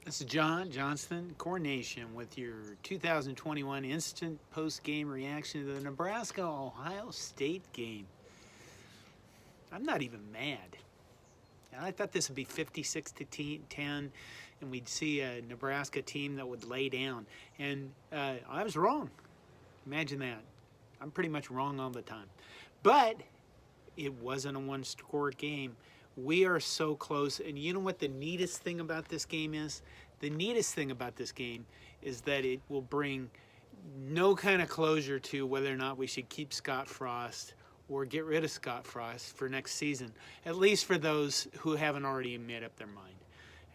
This is John Johnston, Coronation, with your 2021 instant post-game reaction to the Nebraska-Ohio State game. I'm not even mad. I thought this would be 56 to 10, and we'd see a Nebraska team that would lay down. And I was wrong. Imagine that. I'm pretty much wrong all the time. But it wasn't a one-score game. We are so close. And you know what the neatest thing about this game is? The neatest thing about this game is that it will bring no kind of closure to whether or not we should keep Scott Frost or get rid of Scott Frost for next season, at least for those who haven't already made up their mind.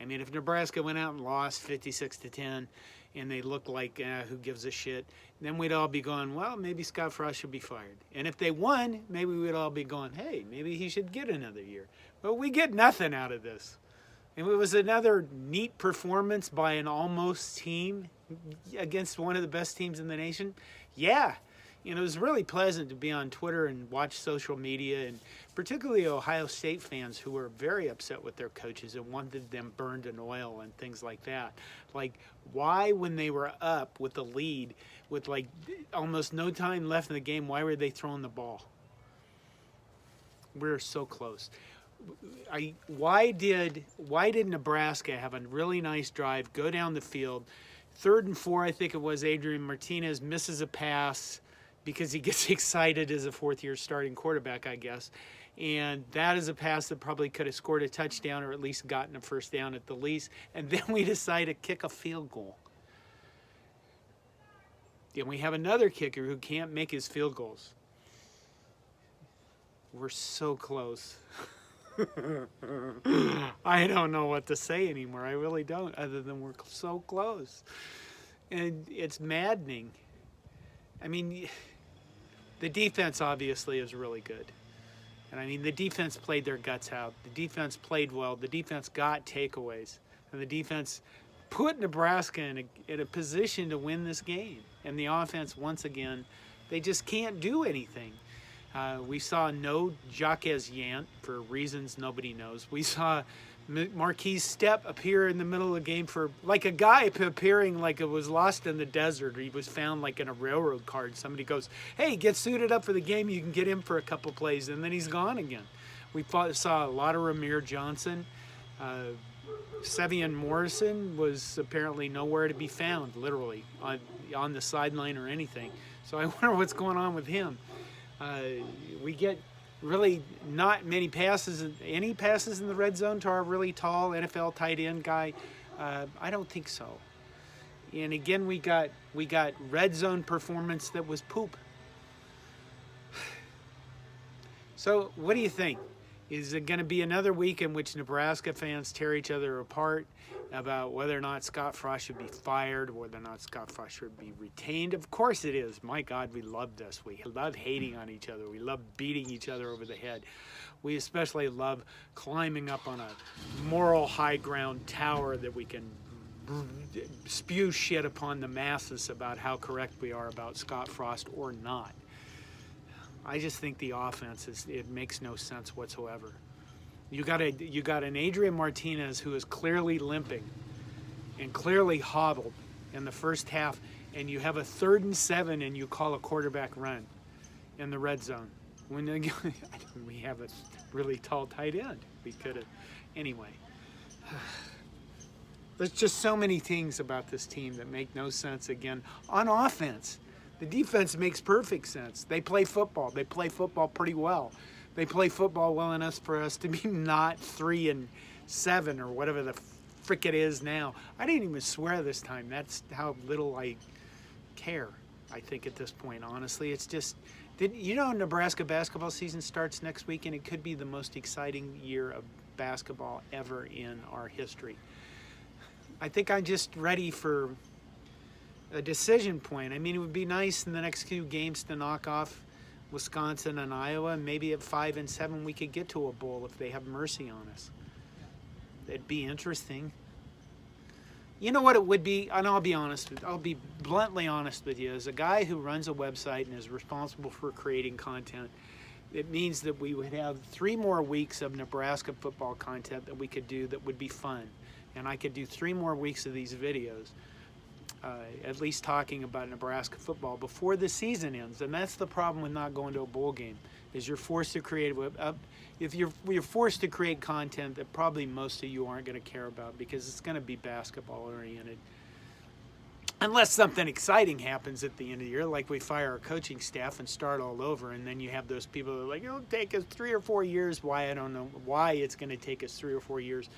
I mean, if Nebraska went out and lost 56 to 10 and they looked like who gives a shit, then we'd all be going, well, maybe Scott Frost should be fired. And if they won, maybe we'd all be going, hey, maybe he should get another year. But we get nothing out of this. And it was another neat performance by an almost team against one of the best teams in the nation. Yeah. You know, it was really pleasant to be on Twitter and watch social media, and particularly Ohio State fans who were very upset with their coaches and wanted them burned in oil and things like that. Like, why, when they were up with the lead, with like almost no time left in the game, why were they throwing the ball? We're so close. Why did Nebraska have a really nice drive, go down the field, 3rd and 4, I think it was, Adrian Martinez misses a pass because he gets excited as a fourth-year starting quarterback, I guess. And that is a pass that probably could have scored a touchdown or at least gotten a first down at the least. And then we decide to kick a field goal. And we have another kicker who can't make his field goals. We're so close. I don't know what to say anymore. I really don't, other than we're so close. And it's maddening. I mean, the defense obviously is really good. And I mean, the defense played their guts out. The defense played well. The defense got takeaways. And the defense put Nebraska in a position to win this game. And the offense, once again, they just can't do anything. We saw no Jaquez Yant for reasons nobody knows. We saw Marquise Step appear in the middle of the game for like a guy appearing like it was lost in the desert, or he was found like in a railroad car. Somebody goes, hey, get suited up for the game, you can get him for a couple plays, and then he's gone again. We saw a lot of Ramir Johnson. Sevian Morrison was apparently nowhere to be found, literally, on the sideline or anything. So I wonder what's going on with him. We get really not many passes, any passes in the red zone to our really tall NFL tight end guy. I don't think so. And again, we got red zone performance that was poop. So what do you think? Is it going to be another week in which Nebraska fans tear each other apart about whether or not Scott Frost should be fired, whether or not Scott Frost should be retained? Of course it is. My God, we love this. We love hating on each other. We love beating each other over the head. We especially love climbing up on a moral high ground tower that we can spew shit upon the masses about how correct we are about Scott Frost or not. I just think the offense it makes no sense whatsoever. You got an Adrian Martinez who is clearly limping and clearly hobbled in the first half, and you have a 3rd and 7 and you call a quarterback run in the red zone. When we have a really tall tight end, we could have. Anyway, there's just so many things about this team that make no sense. Again, on offense. The defense makes perfect sense. They play football. They play football pretty well. They play football well enough for us to be not 3 and 7 or whatever the frick it is now. I didn't even swear this time. That's how little I care, I think, at this point, honestly. It's just, Nebraska basketball season starts next week, and it could be the most exciting year of basketball ever in our history. I think I'm just ready for a decision point. I mean, it would be nice in the next few games to knock off Wisconsin and Iowa, and maybe at 5 and 7 we could get to a bowl if they have mercy on us. It'd be interesting. You know what it would be, and I'll be bluntly honest with you. As a guy who runs a website and is responsible for creating content, it means that we would have 3 more weeks of Nebraska football content that we could do that would be fun. And I could do 3 more weeks of these videos, at least talking about Nebraska football before the season ends. And that's the problem with not going to a bowl game, is you're forced to create, if you're forced to create content that probably most of you aren't going to care about, because it's going to be basketball oriented. Unless something exciting happens at the end of the year, like we fire our coaching staff and start all over, and then you have those people that are like, it'll take us 3 or 4 years. Why? I don't know why it's going to take us 3 or 4 years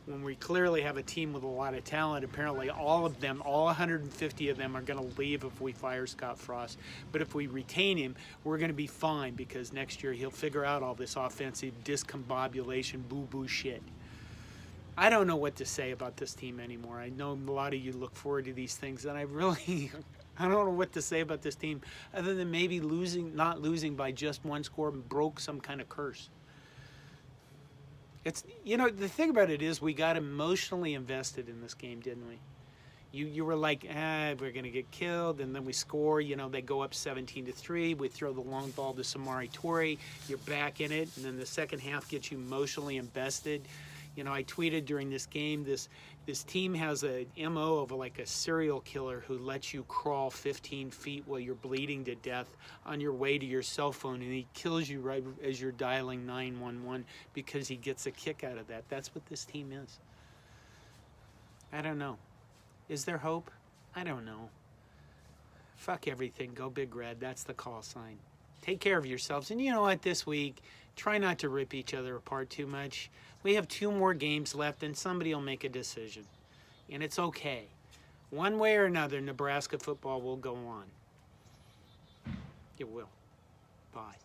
when we clearly have a team with a lot of talent. Apparently all of them, all 150 of them, are going to leave if we fire Scott Frost. But if we retain him, we're going to be fine, because next year he'll figure out all this offensive discombobulation, boo-boo shit. I don't know what to say about this team anymore. I know a lot of you look forward to these things, and I don't know what to say about this team other than maybe not losing by just 1 score broke some kind of curse. It's, the thing about it is we got emotionally invested in this game, didn't we? You were like, we're going to get killed, and then we score. They go up 17-3. We throw the long ball to Samari Torrey. You're back in it, and then the second half gets you emotionally invested. I tweeted during this game, this team has a MO of like a serial killer who lets you crawl 15 feet while you're bleeding to death on your way to your cell phone, and he kills you right as you're dialing 911 because he gets a kick out of that. That's what this team is. I don't know. Is there hope? I don't know. Fuck everything. Go Big Red. That's the call sign. Take care of yourselves. And you know what, this week, try not to rip each other apart too much. We have 2 more games left, and somebody will make a decision. And it's okay. One way or another, Nebraska football will go on. It will. Bye.